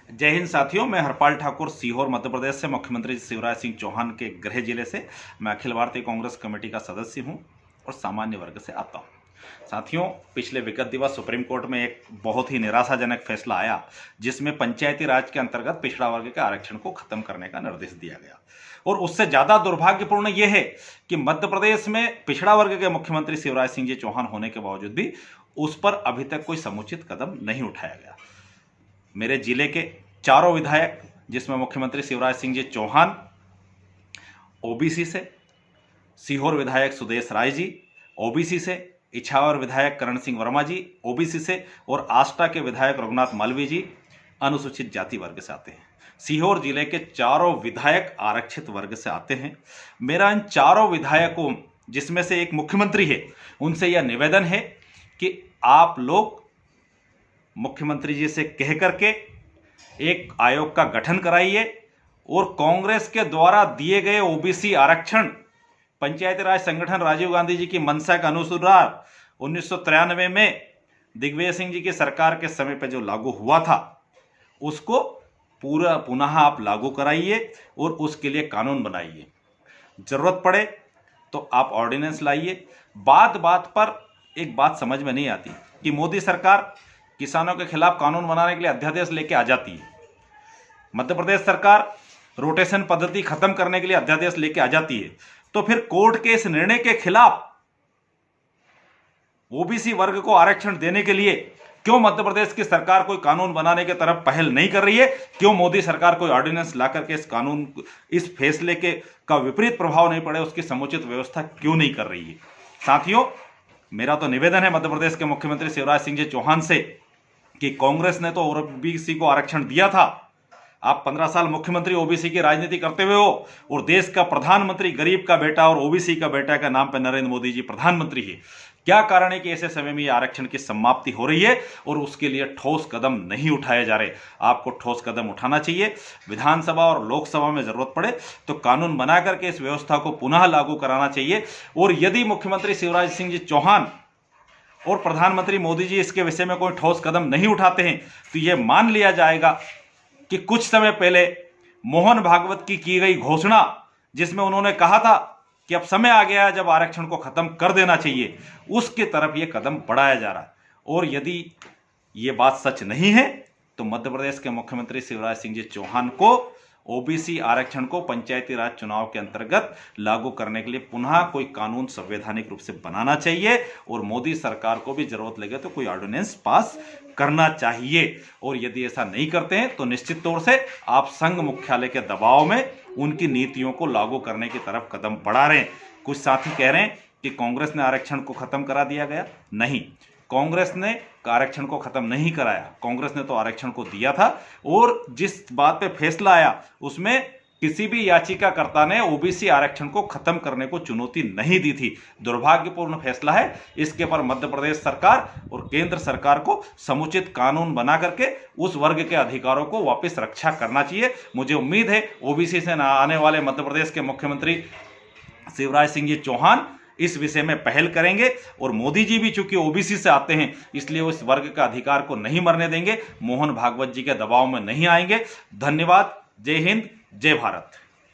जय हिंद साथियों, मैं हरपाल ठाकुर सीहोर मध्य प्रदेश से मुख्यमंत्री शिवराज सिंह चौहान के गृह जिले से मैं अखिल भारतीय कांग्रेस कमेटी का सदस्य हूं और सामान्य वर्ग से आता हूं। साथियों, पिछले विगत दिवस सुप्रीम कोर्ट में एक बहुत ही निराशाजनक फैसला आया जिसमें पंचायती राज के अंतर्गत पिछड़ा वर्ग के आरक्षण को खत्म करने का निर्देश दिया गया। और उससे ज्यादा दुर्भाग्यपूर्ण यह है कि मध्य प्रदेश में पिछड़ा वर्ग के मुख्यमंत्री शिवराज सिंह जी चौहान होने के बावजूद भी उस पर अभी तक कोई समुचित कदम नहीं उठाया गया। मेरे जिले के चारों विधायक, जिसमें मुख्यमंत्री शिवराज सिंह जी चौहान ओबीसी से, सीहोर विधायक सुदेश राय जी ओबीसी से, इछावर विधायक करण सिंह वर्मा जी ओबीसी से और आष्टा के विधायक रघुनाथ मालवीय जी अनुसूचित जाति वर्ग से आते हैं। सीहोर जिले के चारों विधायक आरक्षित वर्ग से आते हैं। मेरा इन चारों विधायकों, जिसमें से एक मुख्यमंत्री है, उनसे यह निवेदन है कि आप लोग मुख्यमंत्री जी से कह करके एक आयोग का गठन कराइए और कांग्रेस के द्वारा दिए गए ओबीसी आरक्षण पंचायती राज संगठन राजीव गांधी जी की मंशा के अनुसार 1993 में दिग्विजय सिंह जी की सरकार के समय पर जो लागू हुआ था, उसको पुनः आप लागू कराइए और उसके लिए कानून बनाइए। जरूरत पड़े तो आप ऑर्डिनेंस लाइए। बात बात पर एक बात समझ में नहीं आती कि मोदी सरकार किसानों के खिलाफ कानून बनाने के लिए अध्यादेश लेके आ जाती है, मध्य प्रदेश सरकार रोटेशन पद्धति खत्म करने के लिए अध्यादेश लेके आ जाती है, तो फिर कोर्ट के इस निर्णय के खिलाफ ओबीसी वर्ग को आरक्षण देने के लिए क्यों मध्य प्रदेश की सरकार कोई कानून बनाने की तरफ पहल नहीं कर रही है? क्यों मोदी सरकार कोई ऑर्डिनेंस ला करके इस कानून, इस फैसले के का विपरीत प्रभाव नहीं पड़े, उसकी समुचित व्यवस्था क्यों नहीं कर रही है? साथियों, मेरा तो निवेदन है मध्य प्रदेश के मुख्यमंत्री शिवराज सिंह जी चौहान से कि कांग्रेस ने तो ओबीसी को आरक्षण दिया था। आप 15 साल मुख्यमंत्री ओबीसी की राजनीति करते हुए हो और देश का प्रधानमंत्री गरीब का बेटा और ओबीसी का बेटा के नाम पर नरेंद्र मोदी जी प्रधानमंत्री है। क्या कारण है कि ऐसे समय में यह आरक्षण की समाप्ति हो रही है और उसके लिए ठोस कदम नहीं उठाए जा रहे? आपको ठोस कदम उठाना चाहिए। विधानसभा और लोकसभा में जरूरत पड़े तो कानून बना करके इस व्यवस्था को पुनः लागू कराना चाहिए। और यदि मुख्यमंत्री शिवराज सिंह जी चौहान और प्रधानमंत्री मोदी जी इसके विषय में कोई ठोस कदम नहीं उठाते हैं तो यह मान लिया जाएगा कि कुछ समय पहले मोहन भागवत की गई घोषणा, जिसमें उन्होंने कहा था कि अब समय आ गया है जब आरक्षण को खत्म कर देना चाहिए, उसकी तरफ यह कदम बढ़ाया जा रहा है। और यदि यह बात सच नहीं है तो मध्य प्रदेश के मुख्यमंत्री शिवराज सिंह जी चौहान को ओबीसी आरक्षण को पंचायती राज चुनाव के अंतर्गत लागू करने के लिए पुनः कोई कानून संवैधानिक रूप से बनाना चाहिए और मोदी सरकार को भी जरूरत लगे तो कोई ऑर्डिनेंस पास करना चाहिए। और यदि ऐसा नहीं करते हैं तो निश्चित तौर से आप संघ मुख्यालय के दबाव में उनकी नीतियों को लागू करने की तरफ कदम बढ़ा रहे हैं। कुछ साथी कह रहे हैं कि कांग्रेस ने आरक्षण को खत्म करा दिया गया। नहीं, कांग्रेस ने आरक्षण को खत्म नहीं कराया। कांग्रेस ने तो आरक्षण को दिया था और जिस बात पे फैसला आया उसमें किसी भी याचिकाकर्ता ने ओबीसी आरक्षण को खत्म करने को चुनौती नहीं दी थी। दुर्भाग्यपूर्ण फैसला है। इसके पर मध्य प्रदेश सरकार और केंद्र सरकार को समुचित कानून बना करके उस वर्ग के अधिकारों को वापस रक्षा करना चाहिए। मुझे उम्मीद है ओबीसी से आने वाले मध्य प्रदेश के मुख्यमंत्री शिवराज सिंह जी चौहान इस विषय में पहल करेंगे और मोदी जी भी चूंकि ओबीसी से आते हैं इसलिए उस वर्ग का अधिकार को नहीं मरने देंगे, मोहन भागवत जी के दबाव में नहीं आएंगे। धन्यवाद। जय हिंद, जय भारत।